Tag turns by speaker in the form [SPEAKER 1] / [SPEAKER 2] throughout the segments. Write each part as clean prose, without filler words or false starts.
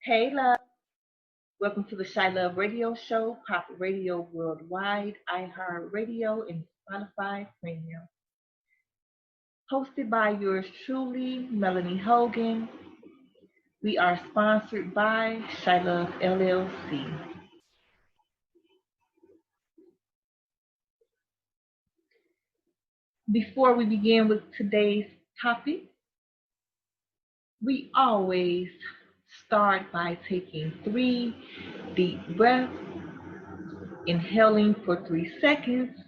[SPEAKER 1] Hey, love. Welcome to the Chilove Radio Show, Pop Radio Worldwide, iHeartRadio, and Spotify Premium. Hosted by yours truly, Melanie Hogan. We are sponsored by Chilove LLC. Before we begin with today's topic, we always start by taking 3 deep breaths, inhaling for 3 seconds,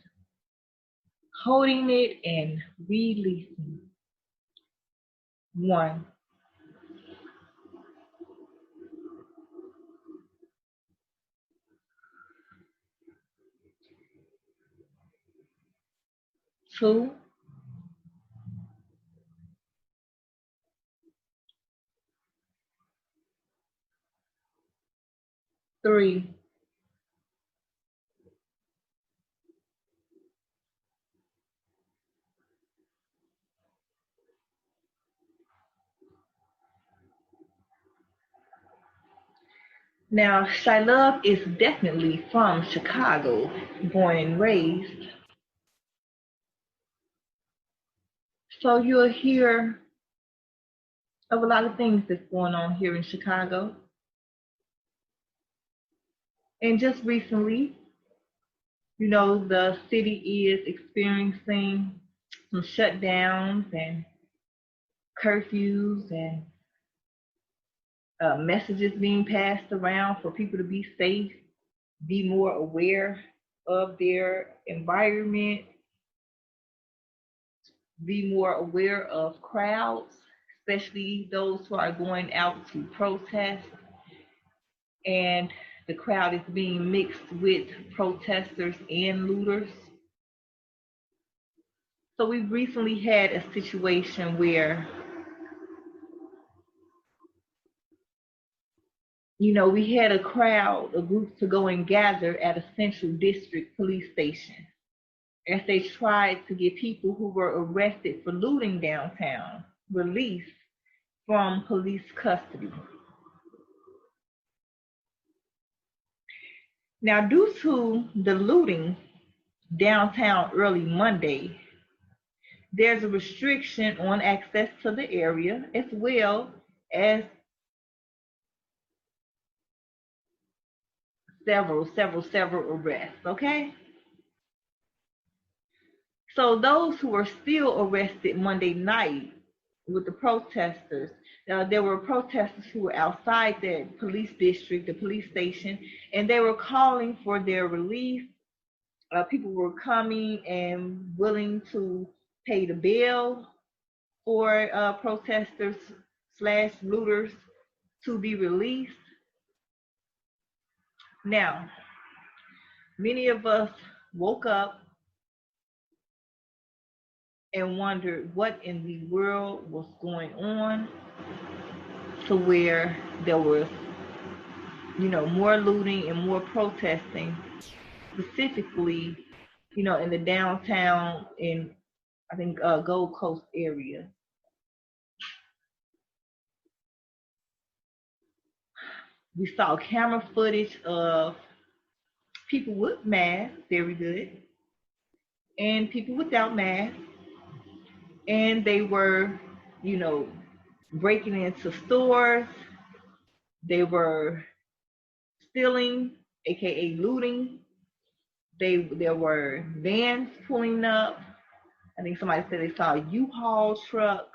[SPEAKER 1] holding it, and releasing. 1, 2, 3. Now, Chilove is definitely from Chicago, born and raised. So you'll hear of a lot of things that's going on here in Chicago. And just recently, the city is experiencing some shutdowns and curfews and messages being passed around for people to be safe, be more aware of their environment, be more aware of crowds, especially those who are going out to protest. And the crowd is being mixed with protesters and looters. So we've recently had a situation where, we had a group to go and gather at a Central District police station as they tried to get people who were arrested for looting downtown released from police custody. Now, due to the looting downtown early Monday, there's a restriction on access to the area as well as several arrests, okay? So those who were still arrested Monday night with the protesters, there were protesters who were outside the police district, the police station, and they were calling for their release. People were coming and willing to pay the bail for protesters slash looters to be released. Now, many of us woke up and wondered what in the world was going on to where there was, more looting and more protesting, specifically, in the downtown in, I think, Gold Coast area. We saw camera footage of people with masks, very good, and people without masks. And they were, breaking into stores. They were stealing, aka looting. There were vans pulling up. I think somebody said they saw a U-Haul truck.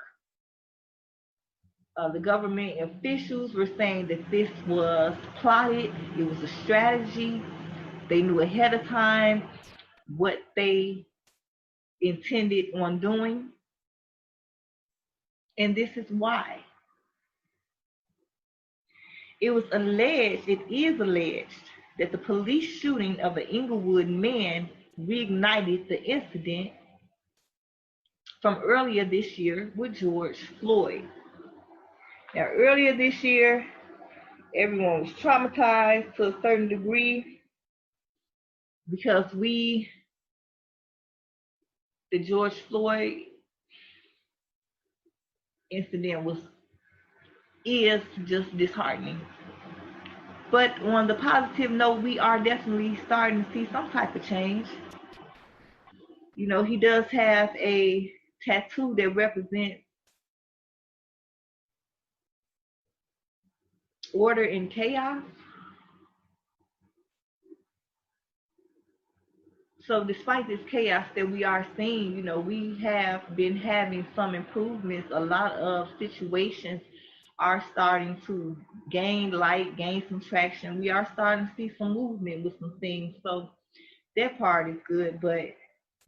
[SPEAKER 1] The government officials were saying that this was plotted. It was a strategy. They knew ahead of time what they intended on doing. And this is why. It is alleged that the police shooting of an Inglewood man reignited the incident from earlier this year with George Floyd. Now, earlier this year, everyone was traumatized to a certain degree because the George Floyd incident is just disheartening. But on the positive note, we are definitely starting to see some type of change. You know, he does have a tattoo that represents order and chaos. So despite this chaos that we are seeing, you know, we have been having some improvements. A lot of situations are starting to gain light, gain some traction. We are starting to see some movement with some things. So that part is good, but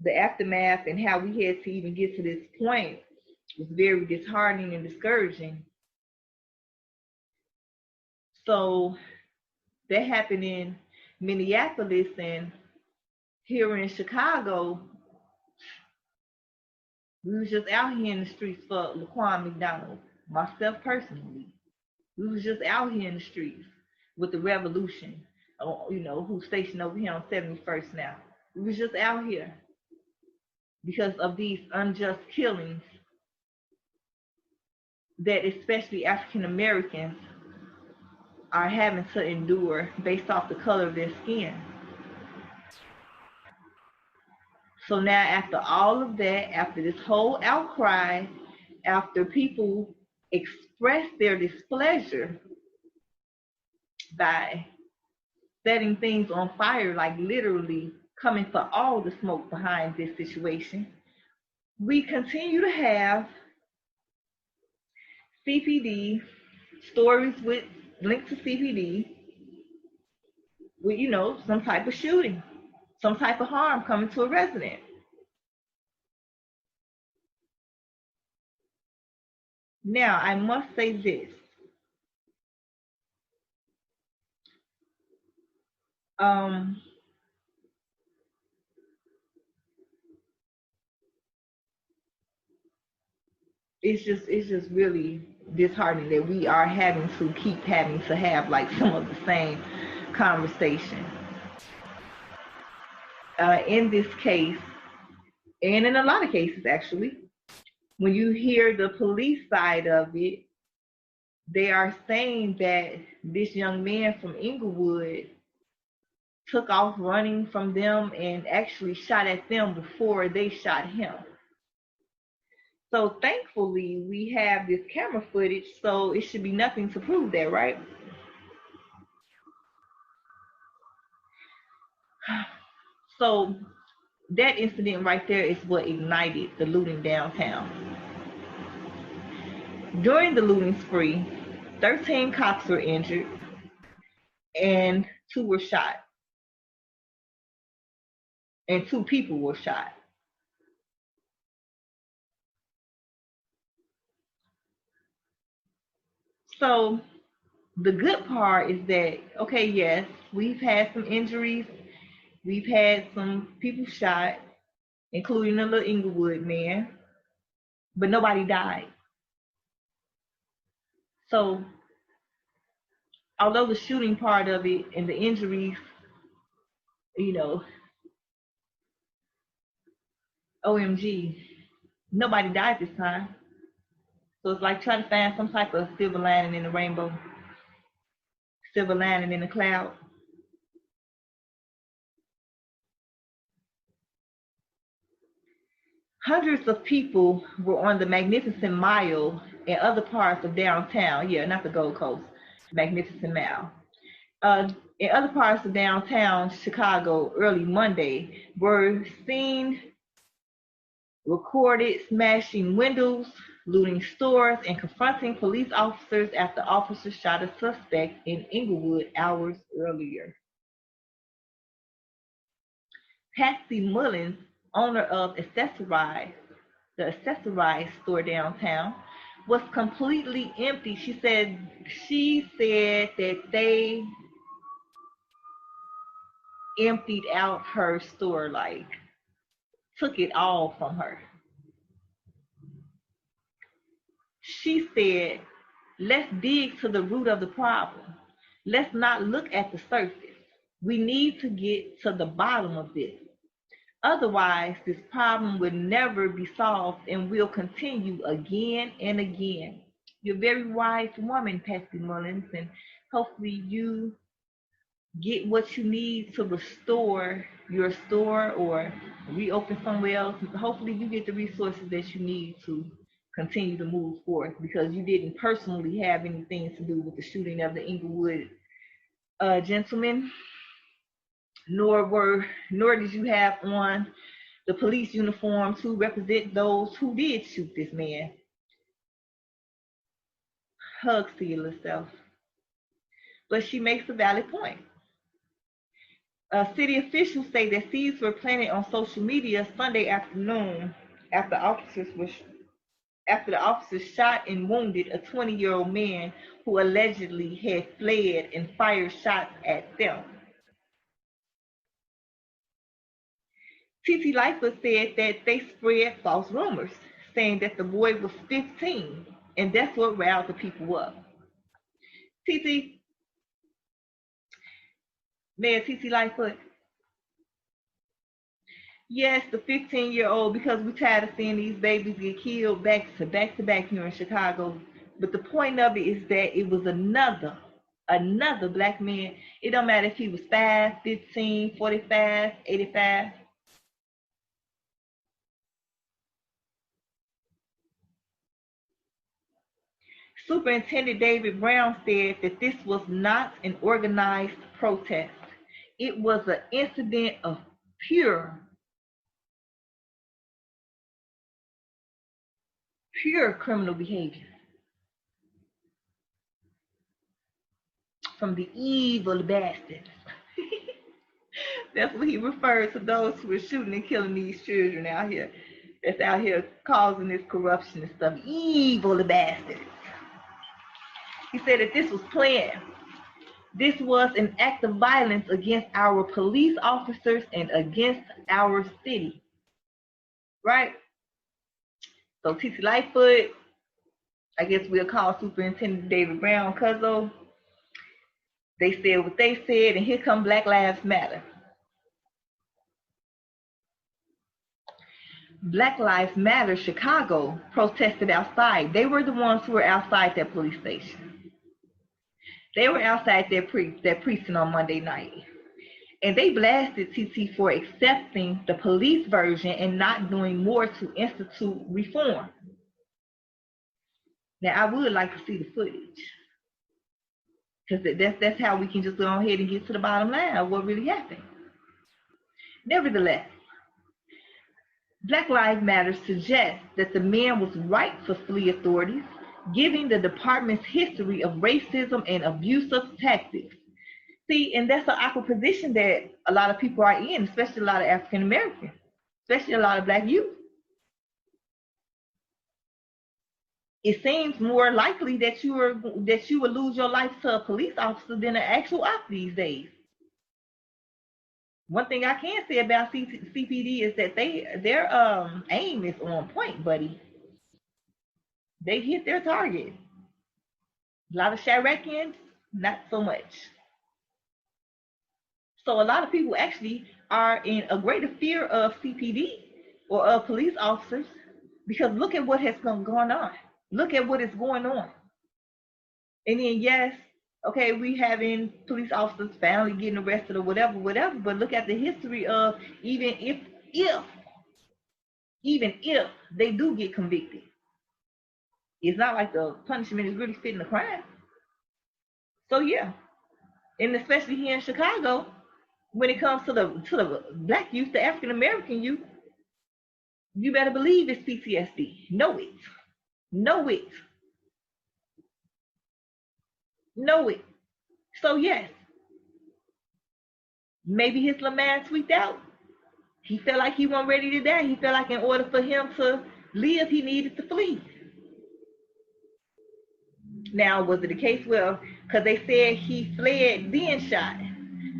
[SPEAKER 1] the aftermath and how we had to even get to this point was very disheartening and discouraging. So that happened in Minneapolis, and here in Chicago, we was just out here in the streets for Laquan McDonald, myself personally. We was just out here in the streets with the revolution, you know, who's stationed over here on 71st now. We was just out here because of these unjust killings that especially African Americans are having to endure based off the color of their skin. So now after all of that, after this whole outcry, after people express their displeasure by setting things on fire, like literally coming for all the smoke behind this situation, we continue to have CPD stories with linked to CPD with, you know, some type of shooting, some type of harm coming to a resident. Now, I must say this. It's just really disheartening that we are having to keep having to have like some of the same conversation. In this case, and in a lot of cases actually, when you hear the police side of it, they are saying that this young man from Inglewood took off running from them and actually shot at them before they shot him. So thankfully, we have this camera footage, so it should be nothing to prove that, right? So that incident right there is what ignited the looting downtown. During the looting spree, 13 cops were injured and 2 were shot. And 2 people were shot. So the good part is that, okay, yes, we've had some injuries. We've had some people shot, including the little Inglewood man, but nobody died. So although the shooting part of it and the injuries, you know, OMG, nobody died this time. So it's like trying to find some type of silver lining in the rainbow, silver lining in the cloud. Hundreds of people were on the Magnificent Mile and other parts of downtown. Yeah, not the Gold Coast, Magnificent Mile. In other parts of downtown Chicago early Monday were seen recorded smashing windows, looting stores, and confronting police officers after officers shot a suspect in Inglewood hours earlier. Patsy Mullins, owner of the accessorized store downtown, was completely empty. She said that they emptied out her store, like took it all from her. She said, let's dig to the root of the problem. Let's not look at the surface. We need to get to the bottom of this. Otherwise, this problem will never be solved and will continue again and again. You're a very wise woman, Patsy Mullins, and hopefully you get what you need to restore your store or reopen somewhere else. Hopefully you get the resources that you need to continue to move forward, because you didn't personally have anything to do with the shooting of the Inglewood gentleman, nor did you have on the police uniform to represent those who did shoot this man. Hugs to your little self. But she makes a valid point. City officials say that seeds were planted on social media Sunday afternoon after the officers shot and wounded a 20-year-old man who allegedly had fled and fired shots at them. TT Lightfoot said that they spread false rumors, saying that the boy was 15, and that's what riled the people up. Mayor TT Lightfoot. Yes, the 15-year-old, because we're tired of seeing these babies get killed back to back here in Chicago. But the point of it is that it was another black man. It don't matter if he was 5, 15, 45, 85. Superintendent David Brown said that this was not an organized protest. It was an incident of pure criminal behavior from the evil bastards. That's what he referred to those who were shooting and killing these children out here. That's out here causing this corruption and stuff. Evil bastards. He said that this was planned. This was an act of violence against our police officers and against our city. Right? So TT Lightfoot, I guess we'll call Superintendent David Brown Cuzzo. They said what they said, and here come Black Lives Matter. Black Lives Matter Chicago protested outside. They were the ones who were outside that police station. They were outside that precinct on Monday night. And they blasted TT for accepting the police version and not doing more to institute reform. Now, I would like to see the footage, because that's how we can just go ahead and get to the bottom line of what really happened. Nevertheless, Black Lives Matter suggests that the man was right for city authorities, giving the department's history of racism and abusive tactics. See, and that's an awkward position that a lot of people are in, especially a lot of African Americans, especially a lot of Black youth. It seems more likely that you would lose your life to a police officer than an actual op these days. One thing I can say about CPD is that their aim is on point, buddy. They hit their target. A lot of Chiracians, not so much. So a lot of people actually are in a greater fear of CPD or of police officers, because look at what has been going on. Look at what is going on. And then, yes, okay, we having police officers finally getting arrested or whatever, but look at the history of even if they do get convicted, it's not like the punishment is really fitting the crime. So yeah, and especially here in Chicago, when it comes to the Black youth, the African American youth, you better believe it's PTSD. Know it. So yes, maybe his little man tweaked out. He felt like he wasn't ready to die. He felt like in order for him to live, he needed to flee. Now, was it the case? Well, because they said he fled, then shot.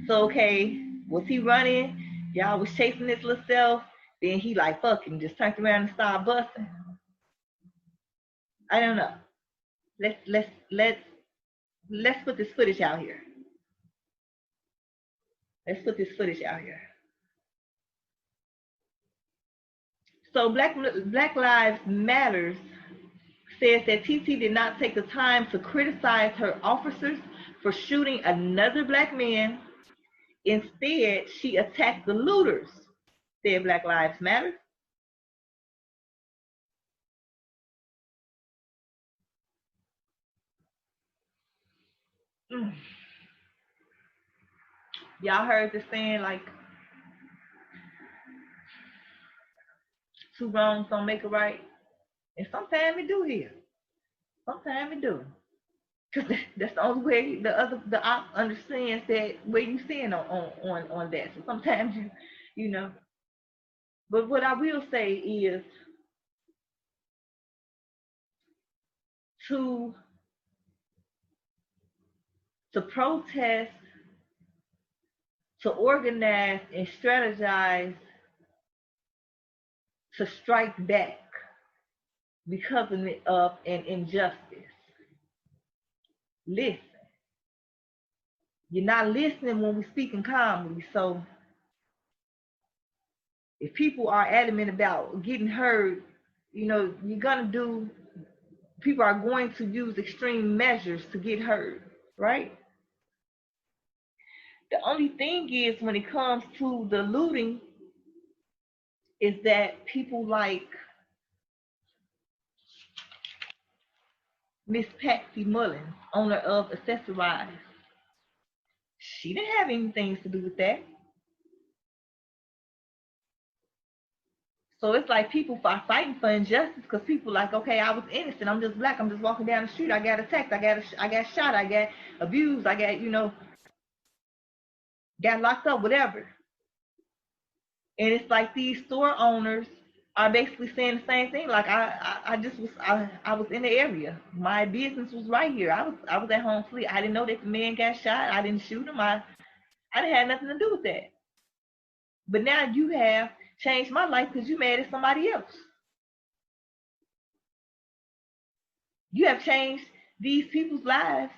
[SPEAKER 1] So, okay, was he running? Y'all was chasing his little self. Then he like, fuck him, just turned around and started busting. I don't know. Let's put this footage out here. So Black Lives Matters says that TT did not take the time to criticize her officers for shooting another Black man Instead, she attacked the looters, said Black Lives Matter. Mm. Y'all heard the saying, like, two wrongs don't make a right? And sometimes it do here. Sometimes it do. Because that's the only way the op understands that where you stand on that. So sometimes you know. But what I will say is to protest, to organize and strategize, to strike back because of an injustice. Listen. You're not listening when we're speaking calmly. So if people are adamant about getting heard, you're gonna do. People are going to use extreme measures to get heard, right? The only thing is, when it comes to the looting, is that people like Miss Patsy Mullins, owner of Accessorize, she didn't have anything to do with that. So it's like people are fighting for injustice because people like, okay, I was innocent. I'm just black. I'm just walking down the street. I got attacked. I got shot. I got abused. I got, got locked up, whatever. And it's like these store owners are basically saying the same thing. Like I was in the area. My business was right here. I was at home sleep. I didn't know that the man got shot. I didn't shoot him. I didn't have nothing to do with that. But now you have changed my life because you mad at somebody else. You have changed these people's lives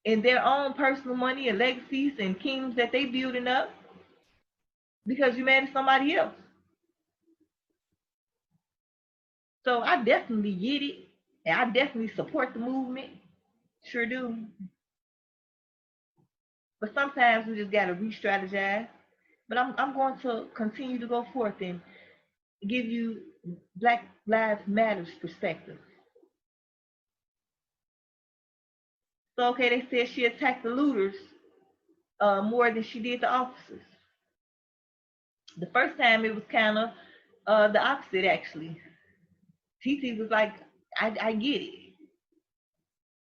[SPEAKER 1] in their own personal money and legacies and kingdoms that they building up because you mad at somebody else. So I definitely get it, and I definitely support the movement. Sure do. But sometimes we just gotta re-strategize. But I'm going to continue to go forth and give you Black Lives Matters perspective. So okay, they said she attacked the looters more than she did the officers. The first time it was kind of the opposite, actually. TT was like, I get it.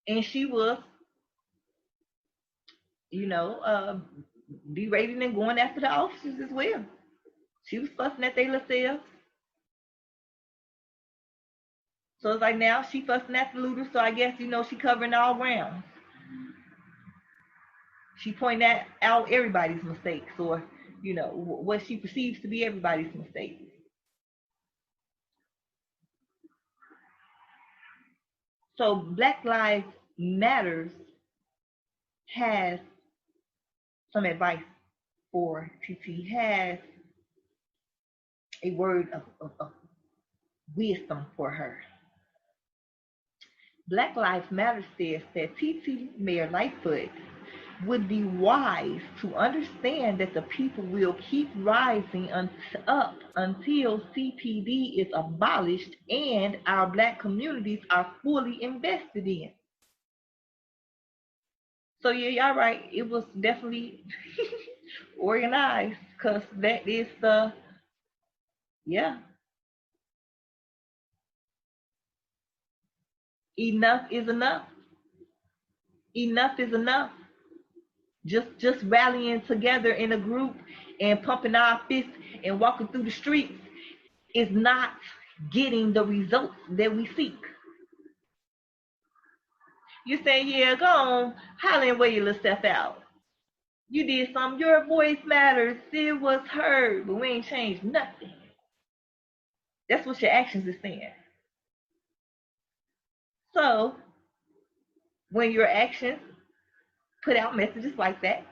[SPEAKER 1] And she was, berating and going after the officers as well. She was fussing at their little selves. So it's like now she fussing at the looters, so I guess, she covering all grounds. She pointing out everybody's mistakes, or, what she perceives to be everybody's mistakes. So Black Lives Matters has some advice for TT, has a word of wisdom for her. Black Lives Matter says that TT Mayor Lightfoot would be wise to understand that the people will keep rising up until CPD is abolished and our black communities are fully invested in. So yeah, y'all right. It was definitely organized, because that is yeah. Enough is enough. Enough is enough. Just rallying together in a group and pumping our fists and walking through the streets is not getting the results that we seek. You say, yeah, go on, holler and wear your little stuff out. You did something. Your voice matters. It was heard, but we ain't changed nothing. That's what your actions is saying. So when your actions put out messages like that,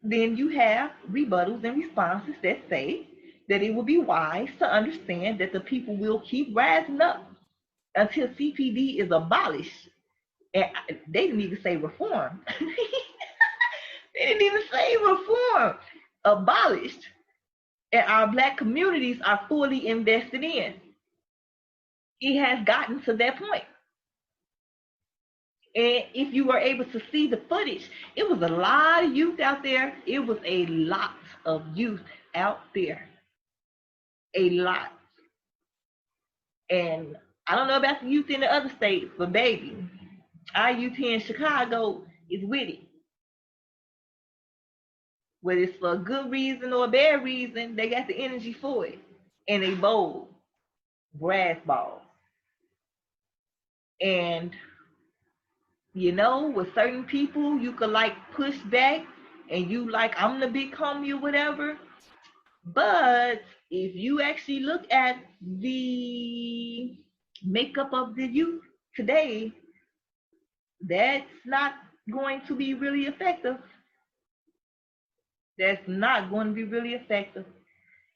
[SPEAKER 1] then you have rebuttals and responses that say that it would be wise to understand that the people will keep rising up until CPD is abolished. And they didn't even say reform. They It didn't even say reform, abolished. And our Black communities are fully invested in. It has gotten to that point. And if you were able to see the footage, it was a lot of youth out there. It was a lot of youth out there. A lot. And I don't know about the youth in the other states, but baby, our youth here in Chicago is with it. Whether it's for a good reason or a bad reason, they got the energy for it. And they bowl brass balls. And with certain people, you could like push back and you like, I'm the big homie or whatever. But if you actually look at the makeup of the youth today, that's not going to be really effective. That's not going to be really effective.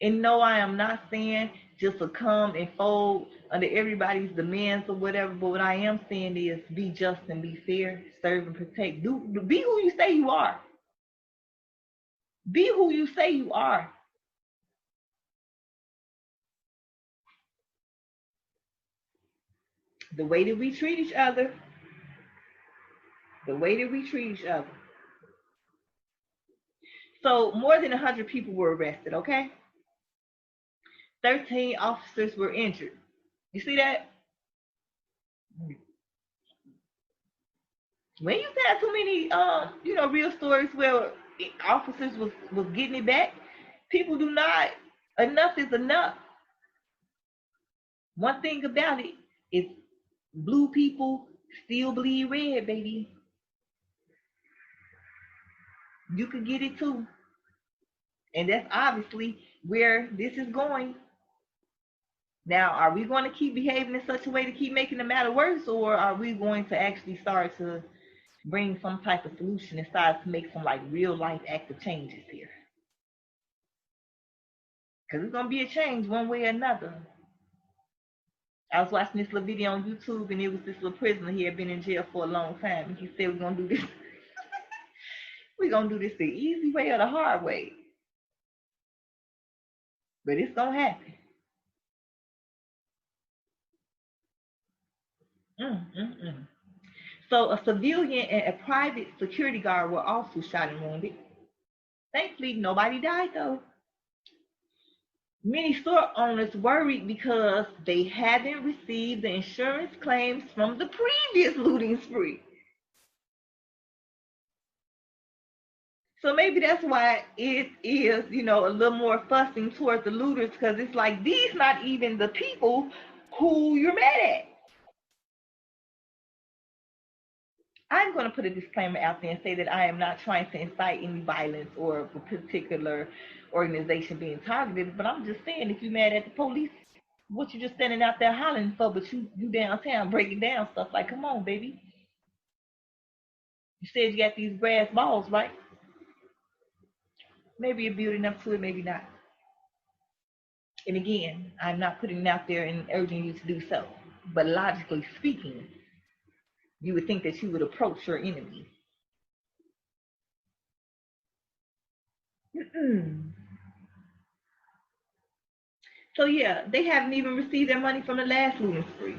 [SPEAKER 1] And no, I am not saying just succumb and fold under everybody's demands or whatever, but what I am saying is be just and be fair, serve and protect. Be who you say you are. Be who you say you are. The way that we treat each other. The way that we treat each other. So more than 100 people were arrested, okay? 13 officers were injured. You see that? When you have too many, real stories where officers was getting it back, people do not. Enough is enough. One thing about it is blue people still bleed red, baby. You could get it too. And that's obviously where this is going. Now, are we going to keep behaving in such a way to keep making the matter worse, or are we going to actually start to bring some type of solution and start to make some like real life active changes here? Because it's going to be a change one way or another. I was watching this little video on YouTube, and it was this little prisoner. He had been in jail for a long time, and he said, we're going to do this. We're going to do this the easy way or the hard way. But it's going to happen. So a civilian and a private security guard were also shot and wounded. Thankfully, nobody died though. Many store owners worried because they hadn't received the insurance claims from the previous looting spree. So maybe that's why it is, a little more fussing towards the looters, because it's like these not even the people who you're mad at. I'm going to put a disclaimer out there and say that I am not trying to incite any violence or a particular organization being targeted, but I'm just saying, if you're mad at the police, what you just standing out there hollering for, but you downtown breaking down stuff, like, come on, baby. You said you got these brass balls, right? Maybe you're building up to it, maybe not. And again, I'm not putting it out there and urging you to do so, but logically speaking, you would think that you would approach your enemy. So yeah, they haven't even received their money from the last looting spree.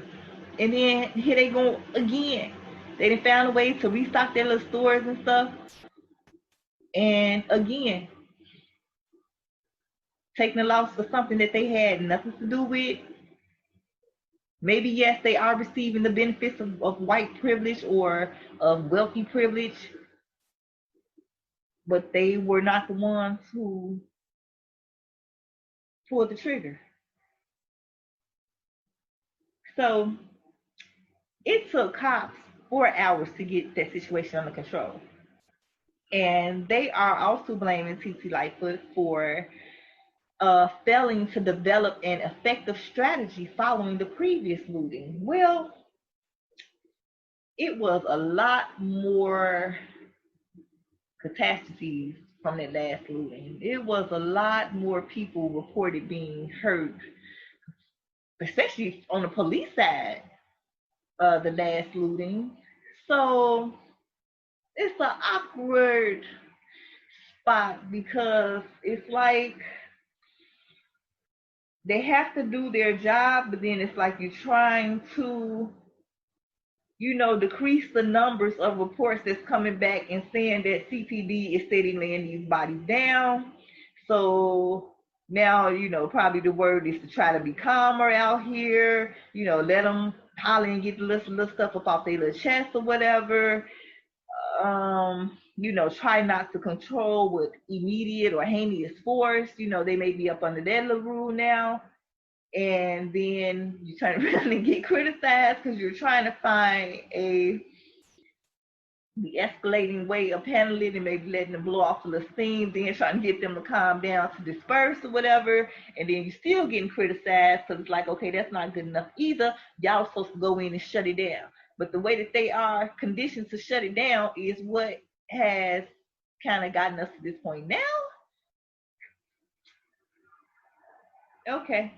[SPEAKER 1] And then here they go again. They done found a way to restock their little stores and stuff. And again, taking a loss for something that they had nothing to do with. Maybe, yes, they are receiving the benefits of white privilege or of wealthy privilege, but they were not the ones who pulled the trigger. So it took cops 4 hours to get that situation under control. And they are also blaming TT Lightfoot for failing to develop an effective strategy following the previous looting. Well, it was a lot more catastrophes from that last looting. It was a lot more people reported being hurt, especially on the police side of the last looting. So it's an awkward spot because it's like they have to do their job, but then it's like you're trying to, decrease the numbers of reports that's coming back and saying that CPD is steady laying these bodies down. So now, probably the word is to try to be calmer out here, let them holler and get the little stuff up off their little chest or whatever. Try not to control with immediate or heinous force. They may be up under that little rule now. And then you turn around and get criticized because you're trying to find the escalating way of handling it and maybe letting them blow off a little steam, then trying to get them to calm down to disperse or whatever. And then you're still getting criticized because it's like, okay, that's not good enough either. Y'all supposed to go in and shut it down. But the way that they are conditioned to shut it down is what has kind of gotten us to this point now. Okay.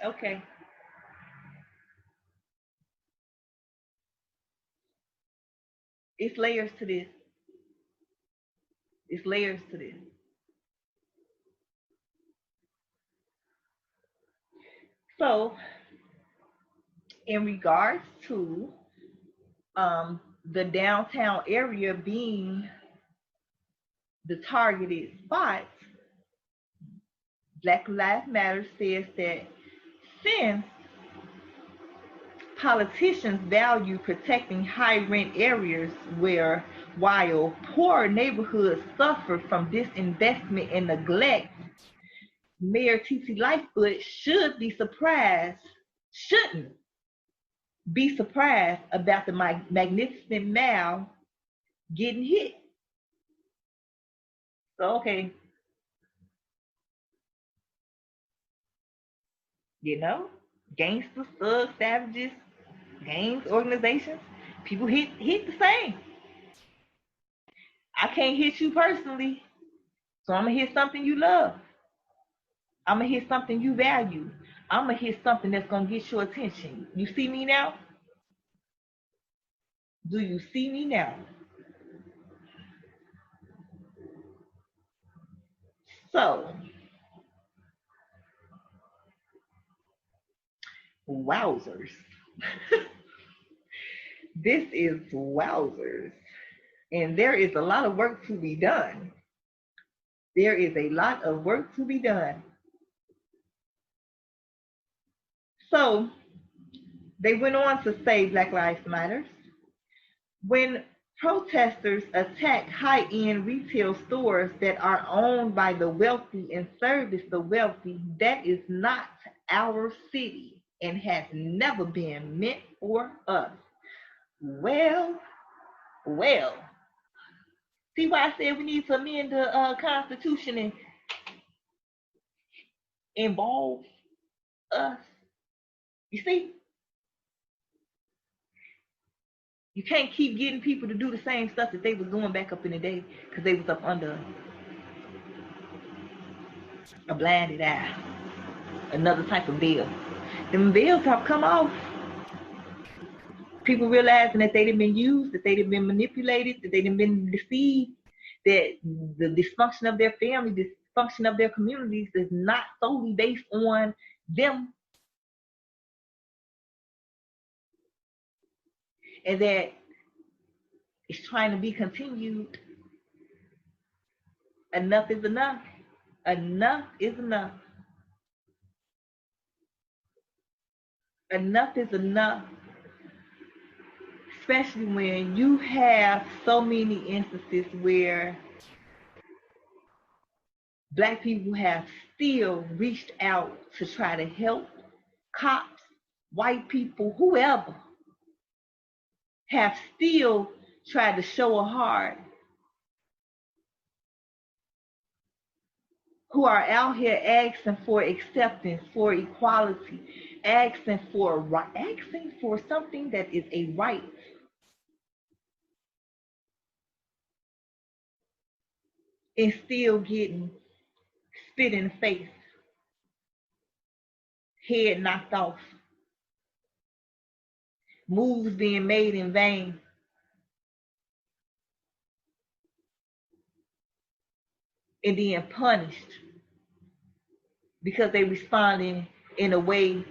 [SPEAKER 1] Okay. It's layers to this. It's layers to this. So, in regards to the downtown area being the targeted spot, Black Lives Matter says that since politicians value protecting high rent areas while poor neighborhoods suffer from disinvestment and neglect, Mayor T.T. Lightfoot shouldn't be surprised about the magnificent mall getting hit. So, okay, gangsters, thugs, savages, gangs, organizations, people hit the same. I can't hit you personally, so I'm gonna hit something you love. I'm gonna hit something you value. I'm gonna hit something that's gonna get your attention. You see me now? Do you see me now? So, wowzers. This is wowzers. And there is a lot of work to be done. There is a lot of work to be done. So they went on to say, Black Lives Matter, when protesters attack high-end retail stores that are owned by the wealthy and service the wealthy, that is not our city and has never been meant for us. Well, well. See why I said we need to amend the Constitution and involve us? You see? You can't keep getting people to do the same stuff that they was doing back up in the day because they was up under a blinded eye, another type of veil. Them veils have come off. People realizing that they've been used, that they've been manipulated, that they've been deceived, that the dysfunction of their family, dysfunction of their communities is not solely based on them. And that it's trying to be continued. Enough is enough. Enough is enough. Enough is enough. Especially when you have so many instances where Black people have still reached out to try to help cops, white people, whoever, have still tried to show a heart, who are out here asking for acceptance, for equality, asking for something that is a right. And still getting spit in the face, head knocked off, moves being made in vain, and then punished because they responding in a way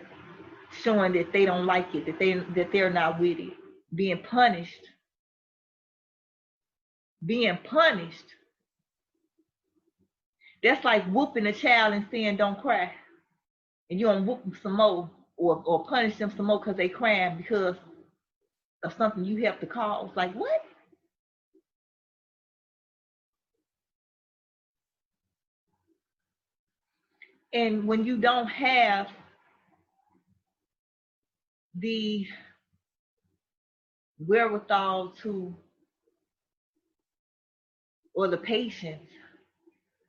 [SPEAKER 1] showing that they don't like it, that they're not with it. Being punished. That's like whooping a child and saying don't cry. And you don't whoop them some more or punish them some more because they crying because of something you have to cause. Like what? And when you don't have the wherewithal to, or the patience,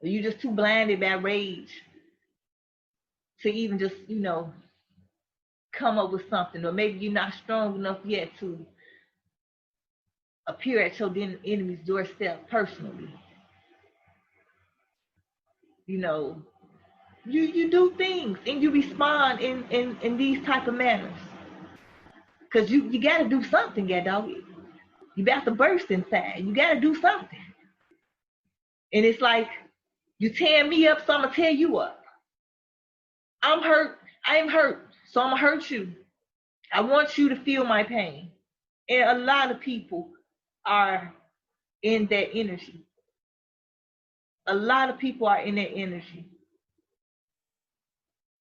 [SPEAKER 1] or you just too blinded by rage to even just, come up with something, or maybe you're not strong enough yet to appear at your enemy's doorstep personally. You do things and you respond in these type of manners. Cause you gotta do something, yeah, dog. You about to burst inside. You gotta do something. And it's like, you tear me up, so I'm gonna tear you up. I'm hurt. I am hurt, so I'm gonna hurt you. I want you to feel my pain. And a lot of people are in that energy. A lot of people are in that energy.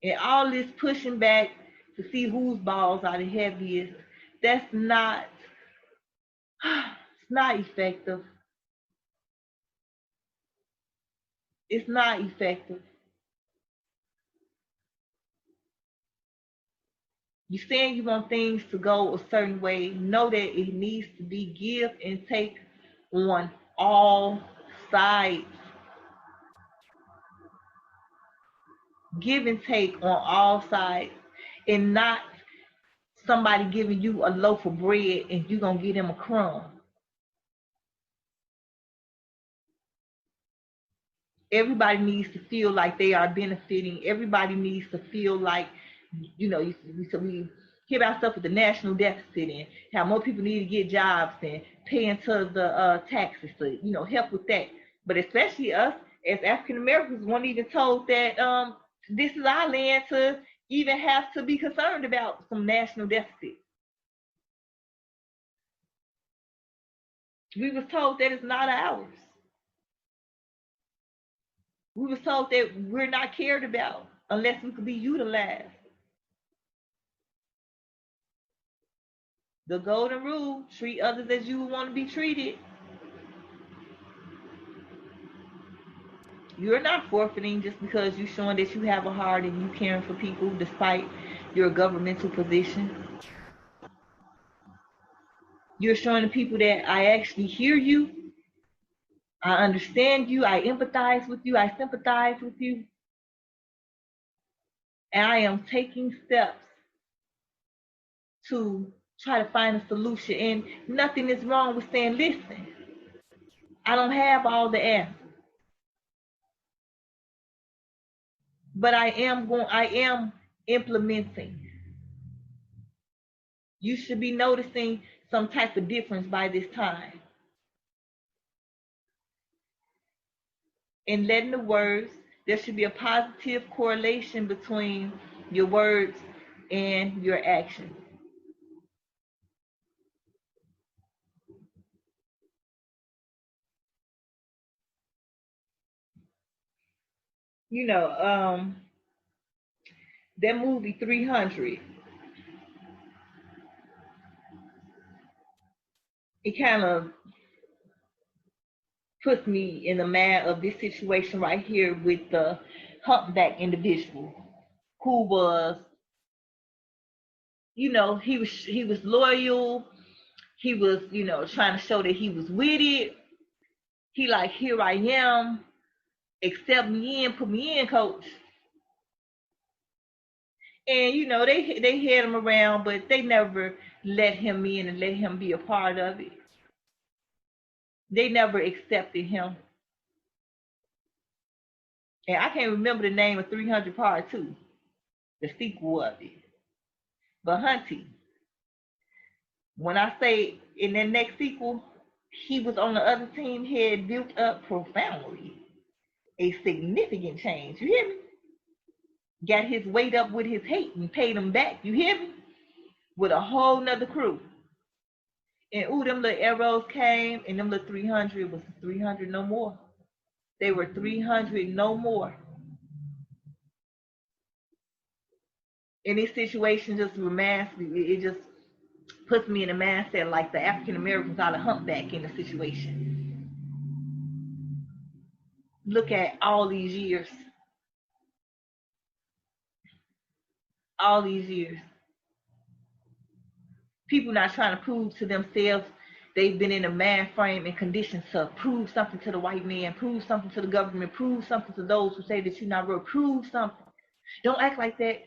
[SPEAKER 1] And all this pushing back to see whose balls are the heaviest, that's not, it's not effective. It's not effective. You saying you want things to go a certain way, know that it needs to be give and take on all sides. Give and take on all sides, and not somebody giving you a loaf of bread and you gonna give them a crumb. Everybody needs to feel like they are benefiting. Everybody needs to feel like, we hear about stuff with the national deficit and how more people need to get jobs and pay into the taxes to, help with that. But especially us as African Americans, weren't even told that this is our land to even have to be concerned about some national deficit. We was told that it's not ours. We was told that we're not cared about unless we could be utilized. The golden rule, treat others as you would want to be treated. You're not forfeiting just because you're showing that you have a heart and you caring for people despite your governmental position. You're showing the people that I actually hear you, I understand you, I empathize with you, I sympathize with you, and I am taking steps to try to find a solution. And nothing is wrong with saying, listen, I don't have all the answers, but I am implementing. You should be noticing some type of difference by this time. And letting the words, there should be a positive correlation between your words and your actions. That movie 300, it kind of puts me in the mind of this situation right here with the humpback individual who was, he was loyal. He was, trying to show that he was with it. He like, here I am, accept me in, put me in, coach. And they had him around, but they never let him in and let him be a part of it. They never accepted him. And I can't remember the name of 300 Part 2, the sequel of it. But Hunty, when I say in that next sequel, he was on the other team, had built up profoundly. A significant change. You hear me? Got his weight up with his hate and paid him back. You hear me? With a whole nother crew. And ooh, them little arrows came, and them little 300 was 300 no more. They were 300 no more. And this situation just reminds me, it just puts me in a mindset like the African Americans are the humpback in the situation. Look at all these years. All these years. People not trying to prove to themselves they've been in a mind frame and conditions to prove something to the white man, prove something to the government, prove something to those who say that you're not real, prove something. Don't act like that.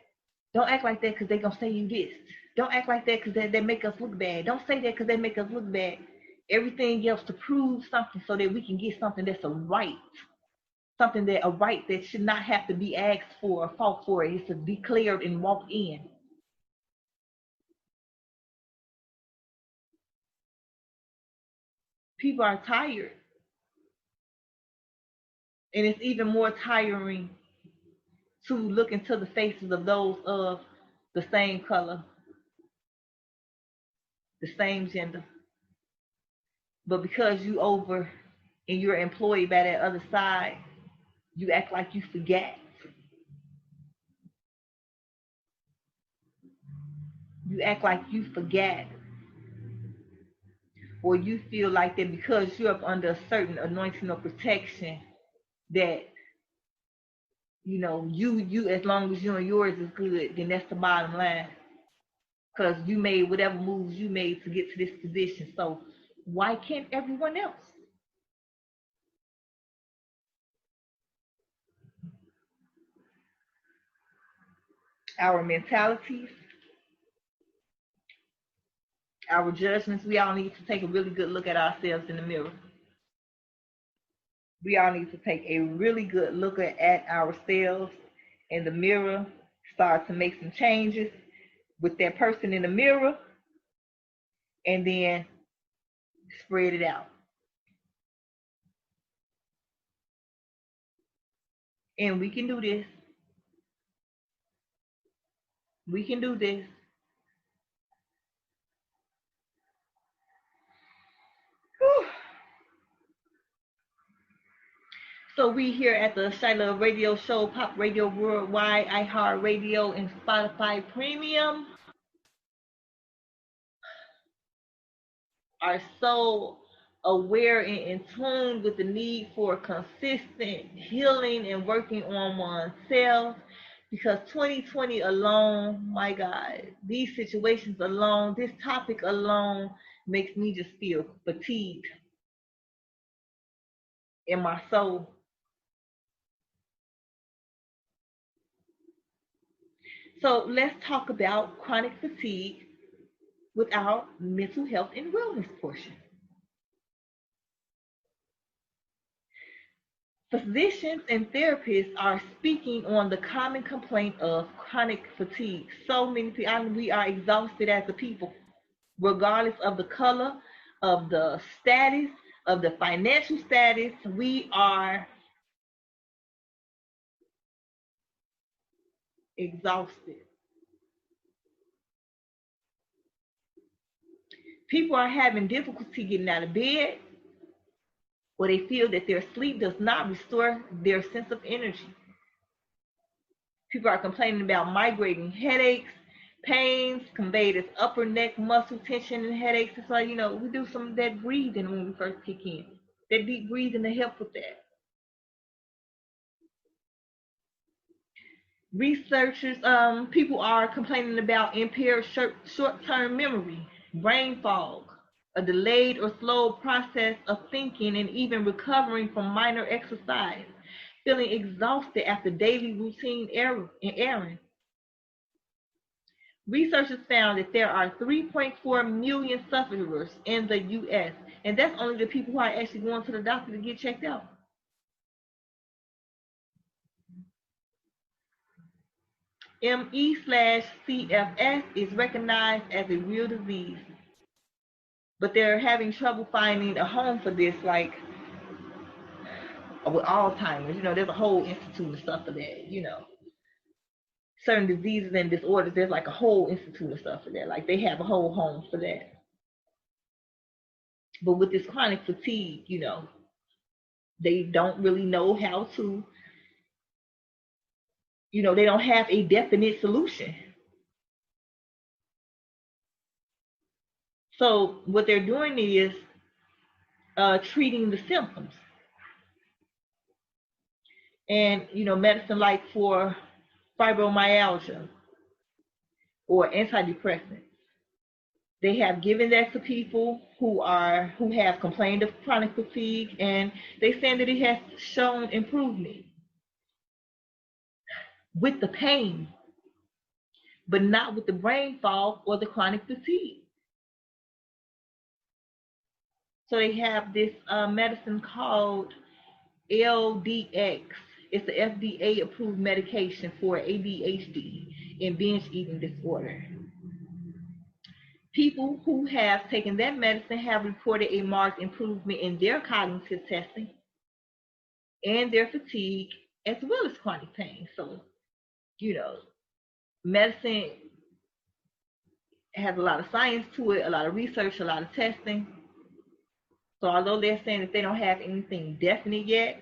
[SPEAKER 1] Don't act like that because they're going to say you this. Don't act like that because they make us look bad. Don't say that because they make us look bad. Everything else to prove something so that we can get something that's a right. Something that a right that should not have to be asked for or fought for. It's declared and walked in. People are tired. And it's even more tiring to look into the faces of those of the same color, the same gender. But because you over and you're employed by that other side, you act like you forget. You act like you forget. Or you feel like that because you're up under a certain anointing or protection that, you as long as you and yours is good, then that's the bottom line. Because you made whatever moves you made to get to this position. So why can't everyone else? Our mentalities, our judgments, we all need to take a really good look at ourselves in the mirror. We all need to take a really good look at ourselves in the mirror, start to make some changes with that person in the mirror, and then spread it out. And we can do this. We can do this. Whew. So we here at the Chilove Radio Show, Pop Radio Worldwide, iHeart Radio, and Spotify Premium are so aware and in tune with the need for consistent healing and working on oneself, because 2020 alone, my God, these situations alone, this topic alone makes me just feel fatigued in my soul. So let's talk about chronic fatigue with our mental health and wellness portion. Physicians and therapists are speaking on the common complaint of chronic fatigue. So many people, we are exhausted as a people, regardless of the color, of the status, of the financial status. We are exhausted. People are having difficulty getting out of bed, or they feel that their sleep does not restore their sense of energy. People are complaining about migrating headaches, pains conveyed as upper neck muscle tension and headaches. It's like, we do some of that breathing when we first kick in. That deep breathing to help with that. Researchers, people are complaining about impaired short-term memory, brain fog, a delayed or slow process of thinking, and even recovering from minor exercise, feeling exhausted after daily routine errands. Researchers found that there are 3.4 million sufferers in the U.S., and that's only the people who are actually going to the doctor to get checked out. ME/CFS is recognized as a real disease, but they're having trouble finding a home for this. Like, with Alzheimer's. There's a whole institute and stuff for that. Certain diseases and disorders, there's like a whole institute and stuff for that. Like they have a whole home for that. But with this chronic fatigue, they don't really know how to, they don't have a definite solution. So what they're doing is treating the symptoms. And, medicine like for fibromyalgia or antidepressants, they have given that to people who have complained of chronic fatigue, and they say that it has shown improvement with the pain, but not with the brain fog or the chronic fatigue. So they have this medicine called LDX. It's the FDA approved medication for ADHD and binge eating disorder. People who have taken that medicine have reported a marked improvement in their cognitive testing and their fatigue, as well as chronic pain. So, medicine has a lot of science to it, a lot of research, a lot of testing. So although they're saying that they don't have anything definite yet,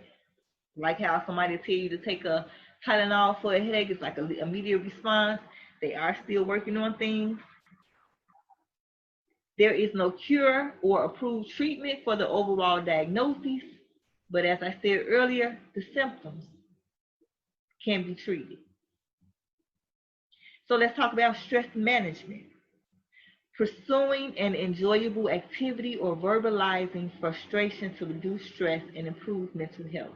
[SPEAKER 1] like how somebody tell you to take a Tylenol for a headache, it's like an immediate response, they are still working on things. There is no cure or approved treatment for the overall diagnosis, but as I said earlier, the symptoms can be treated. So let's talk about stress management. Pursuing an enjoyable activity or verbalizing frustration to reduce stress and improve mental health.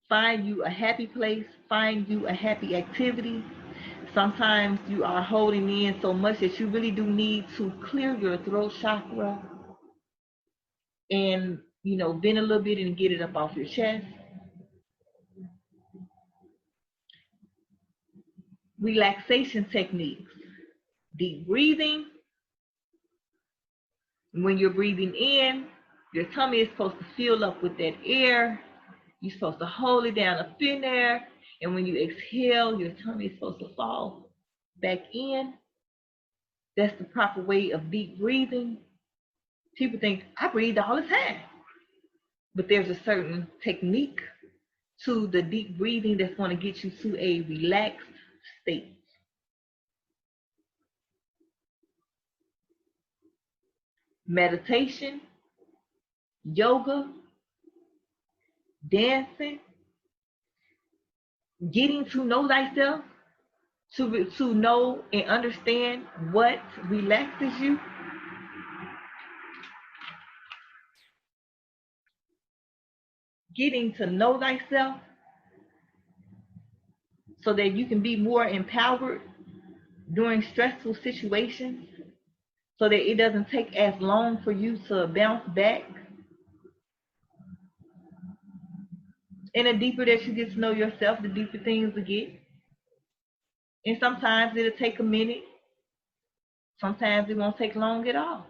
[SPEAKER 1] Find you a happy place, find you a happy activity. Sometimes you are holding in so much that you really do need to clear your throat chakra and, vent a little bit and get it up off your chest. Relaxation techniques. Deep breathing. When you're breathing in, your tummy is supposed to fill up with that air. You're supposed to hold it down up in there. And when you exhale, your tummy is supposed to fall back in. That's the proper way of deep breathing. People think, I breathe all the time. But there's a certain technique to the deep breathing that's going to get you to a relaxed state. Meditation, yoga, dancing, getting to know thyself, to know and understand what relaxes you. Getting to know thyself so that you can be more empowered during stressful situations, so that it doesn't take as long for you to bounce back. And the deeper that you get to know yourself, the deeper things will get. And sometimes it'll take a minute. Sometimes it won't take long at all.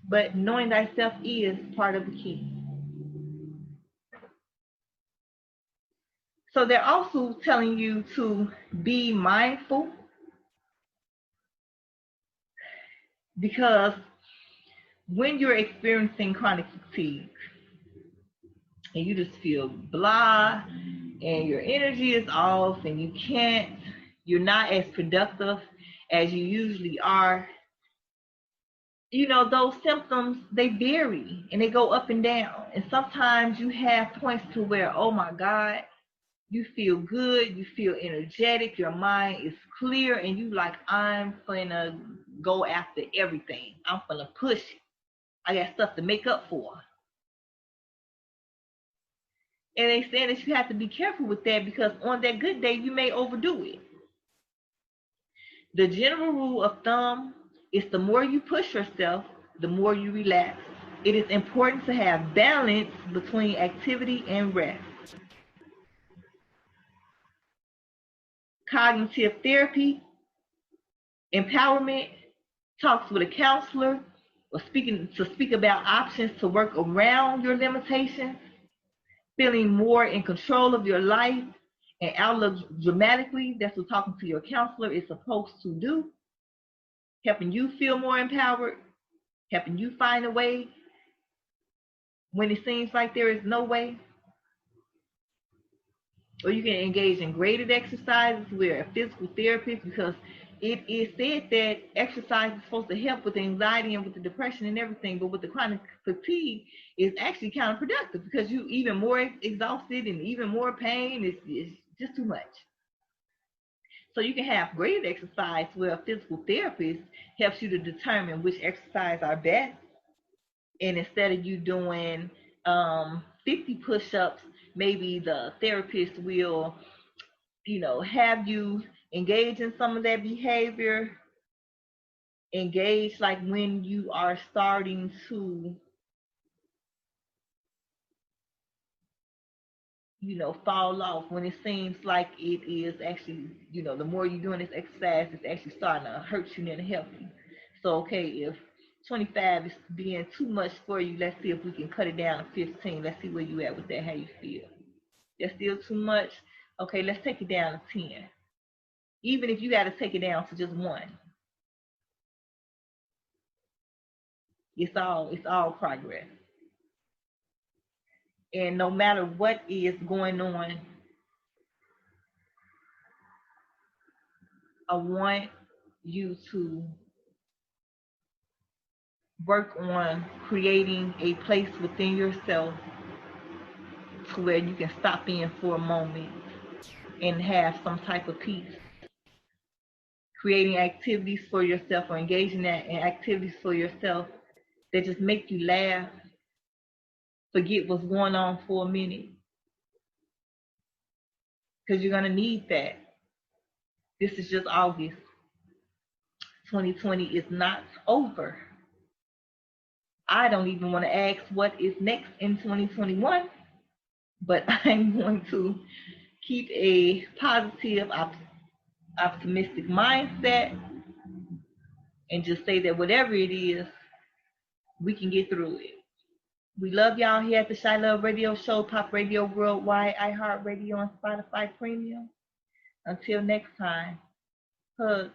[SPEAKER 1] But knowing thyself is part of the key. So they're also telling you to be mindful, because when you're experiencing chronic fatigue and you just feel blah and your energy is off and you're not as productive as you usually are, those symptoms, they vary and they go up and down. And sometimes you have points to where, oh my God, you feel good, you feel energetic, your mind is clear, and you like, I'm gonna go after everything. I'm gonna push it. I got stuff to make up for. And they say that you have to be careful with that, because on that good day, you may overdo it. The general rule of thumb is the more you push yourself, the more you relax. It is important to have balance between activity and rest. Cognitive therapy, empowerment, talks with a counselor, or speak about options to work around your limitations, feeling more in control of your life and outlook dramatically. That's what talking to your counselor is supposed to do, helping you feel more empowered, helping you find a way when it seems like there is no way. Or you can engage in graded exercises with a physical therapist, because it is said that exercise is supposed to help with the anxiety and with the depression and everything, but with the chronic fatigue, it's actually counterproductive because you even more exhausted and even more pain. It's just too much. So you can have graded exercise where a physical therapist helps you to determine which exercise are best. And instead of you doing 50 push-ups, maybe the therapist will, have you engage in some of that behavior, engage like when you are starting to, fall off, when it seems like it is actually, the more you're doing this exercise, it's actually starting to hurt you than to help you. So, okay, if 25 is being too much for you, let's see if we can cut it down to 15. Let's see where you at with that, how you feel. That's still too much? Okay, let's take it down to 10. Even if you got to take it down to just 1. It's all progress. And no matter what is going on, I want you to work on creating a place within yourself to where you can stop in for a moment and have some type of peace. Creating activities for yourself or engaging in activities for yourself that just make you laugh, forget what's going on for a minute. Because you're going to need that. This is just August. 2020 is not over. I don't even want to ask what is next in 2021, but I'm going to keep a positive, optimistic mindset and just say that whatever it is, we can get through it. We love y'all here at the Chilove Radio Show, Pop Radio Worldwide, iHeartRadio, and Spotify Premium. Until next time, hugs.